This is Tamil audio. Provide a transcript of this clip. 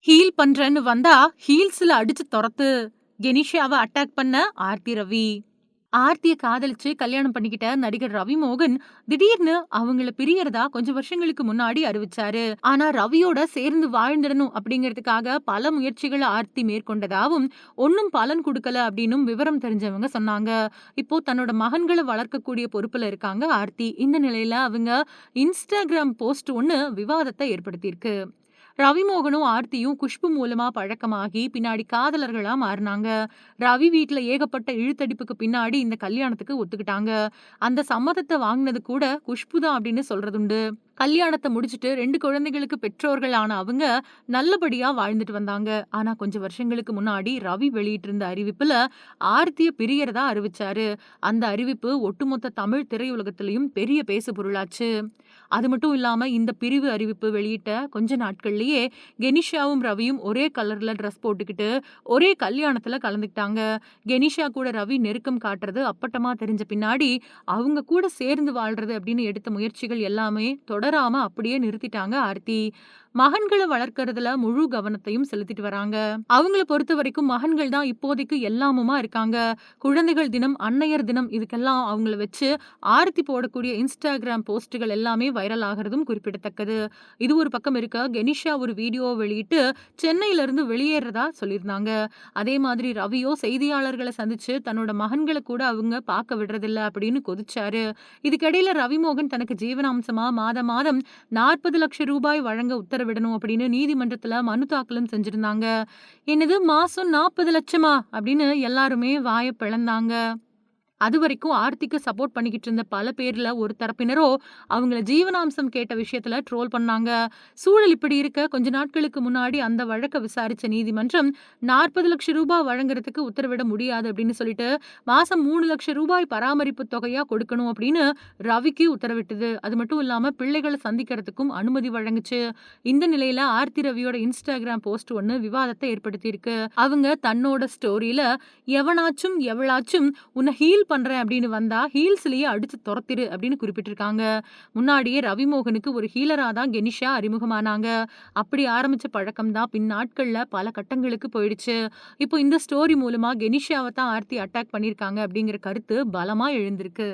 ஹீல் பண்றேன்னு வந்தா, ஹீல்ஸ்ல அடிச்சு தொரத்து. கெனிஷாவ அட்டாக் பண்ண ஆர்த்தி ரவி. ஆர்த்திய காதலிச்சு கல்யாணம் பண்ணிக்கிட்ட நடிகர் ரவி மோகன் திடீர்னு அவங்கள பிரியறதா கொஞ்சம் வருஷங்களுக்கு முன்னாடி அறிவிச்சாரு. ஆனா ரவியோட சேர்ந்து வாழ்ந்துடணும் அப்படிங்கிறதுக்காக பல முயற்சிகள ஆர்த்தி மேற்கொண்டதாவும், ஒண்ணும் பலன் குடுக்கல அப்படின்னும் விவரம் தெரிஞ்சவங்க சொன்னாங்க. இப்போ தன்னோட மகன்கள வளர்க்கக்கூடிய பொறுப்புல இருக்காங்க ஆர்த்தி. இந்த நிலையில அவங்க இன்ஸ்டாகிராம் போஸ்ட் ஒண்ணு விவாதத்த ஏற்படுத்தியிருக்கு. ரவிமோகனும் ஆர்த்தியும் குஷ்பு மூலமா பழக்கமாகி பின்னாடி காதலர்களா மாறினாங்க. ரவி வீட்ல ஏகப்பட்ட இழுத்தடிப்புக்கு பின்னாடி இந்த கல்யாணத்துக்கு ஒத்துக்கிட்டாங்க. அந்த சம்மதத்த வாங்குனது கூட குஷ்பு தான் அப்படின்னு சொல்றதுண்டு. கல்யாணத்த முடிச்சுட்டு 2 குழந்தைகளுக்கு பெற்றோர்கள் ஆன அவங்க நல்லபடியா வாழ்ந்துட்டு வந்தாங்க. ஆனா கொஞ்சம் வருஷங்களுக்கு முன்னாடி ரவி வெளியிட்டிருந்த அறிவிப்புல ஆர்த்திய பிரியறதா அறிவிச்சாரு. அந்த அறிவிப்பு ஒட்டுமொத்த தமிழ் திரையுலகத்திலயும் பெரிய பேசு பொருளாச்சு. அது மட்டும் இல்லாம இந்த பிரிவு அறிவிப்பு வெளியிட்ட கொஞ்ச நாட்கள்லயே கெனிஷாவும் ரவியும் ஒரே கலர்ல ட்ரெஸ் போட்டுக்கிட்டு ஒரே கல்யாணத்துல கலந்துக்கிட்டாங்க. கெனிஷா கூட ரவி நெருக்கம் காட்டுறது அப்பட்டமா தெரிஞ்ச பின்னாடி அவங்க கூட சேர்ந்து வாழ்றது அப்படின்னு எடுத்த முயற்சிகள் எல்லாமே தொடராம அப்படியே நிறுத்திட்டாங்க ஆர்த்தி. மகன்கள வளர்க்கறதுல முழு கவனத்தையும் செலுத்திட்டு வராங்க. அவங்கள பொறுத்தவரைக்கும் மகன்கள் தான் இப்போதைக்கு எல்லாமுமா இருக்காங்க. குழந்தைகள் தினம், அன்னையர் தினம் இதுக்கெல்லாம் அவங்கள வச்சு ஆர்த்தி போடக்கூடிய இன்ஸ்டாகிராம் போஸ்ட்டுகள் எல்லாமே வைரல் ஆகுறதும் குறிப்பிடத்தக்கது. இது ஒரு பக்கம் இருக்க, கெனிஷா ஒரு வீடியோவ வெளியிட்டு சென்னையில இருந்து வெளியேறதா சொல்லியிருந்தாங்க. அதே மாதிரி ரவியோ செய்தியாளர்கள சந்திச்சு தன்னோட மகன்கள கூட அவங்க பார்க்க விடுறதில்ல அப்படின்னு கொதிச்சாரு. இதுக்கிடையில ரவிமோகன் தனக்கு ஜீவனாம்சமா மாதம் மாதம் 40 லட்சம் ரூபாய் வழங்க உத்தரவிடணும் அப்படின்னு நீதிமன்றத்துல மனு தாக்கலும் செஞ்சிருந்தாங்க. என்னது மாசம் 40 லட்சமா அப்படின்னு எல்லாருமே வாய பிளந்தாங்க. அதுவரைக்கும் ஆர்த்திக்கு சப்போர்ட் பண்ணிக்கிட்டு இருந்த பல பேர்ல ஒரு தரப்பினரோ அவங்கள ஜீவனாம்சம் கேட்ட விஷயத்துல ட்ரோல் பண்ணாங்க. சூழல் இப்படி இருக்க கொஞ்ச நாட்களுக்கு முன்னாடி அந்த வழக்க விசாரிச்ச நீதிமன்றம் 40 லட்சம் ரூபாய் வழங்குறதுக்கு உத்தரவிட முடியாது அப்படின்னு சொல்லிட்டு மாசம் 3 லட்சம் ரூபாய் பராமரிப்பு தொகையா கொடுக்கணும் அப்படின்னு ரவிக்கு உத்தரவிட்டது. அது மட்டும் இல்லாம பிள்ளைகளை சந்திக்கிறதுக்கும் அனுமதி வழங்குச்சு. இந்த நிலையில ஆர்த்தி ரவியோட இன்ஸ்டாகிராம் போஸ்ட் ஒண்ணு விவாதத்தை ஏற்படுத்தி இருக்கு. அவங்க தன்னோட ஸ்டோரியில எவனாச்சும் எவளாச்சும் உன்னை ஹீல் பண்றேன் அப்படின்னு வந்தா ஹீல்ஸ்லயே அடிச்சு துரத்திரு அப்படின்னு குறிப்பிட்டிருக்காங்க. முன்னாடியே ரவிமோகனுக்கு ஒரு ஹீலரா தான் கெனிஷா அறிமுகமானாங்க. அப்படி ஆரம்பிச்ச பழக்கம் தான் பின் நாட்கள்ல பல கட்டங்களுக்கு போயிடுச்சு. இப்போ இந்த ஸ்டோரி மூலமா கெனிஷாவை தான் ஆர்த்தி அட்டாக் பண்ணியிருக்காங்க அப்படிங்கிற கருத்து பலமா எழுந்திருக்கு.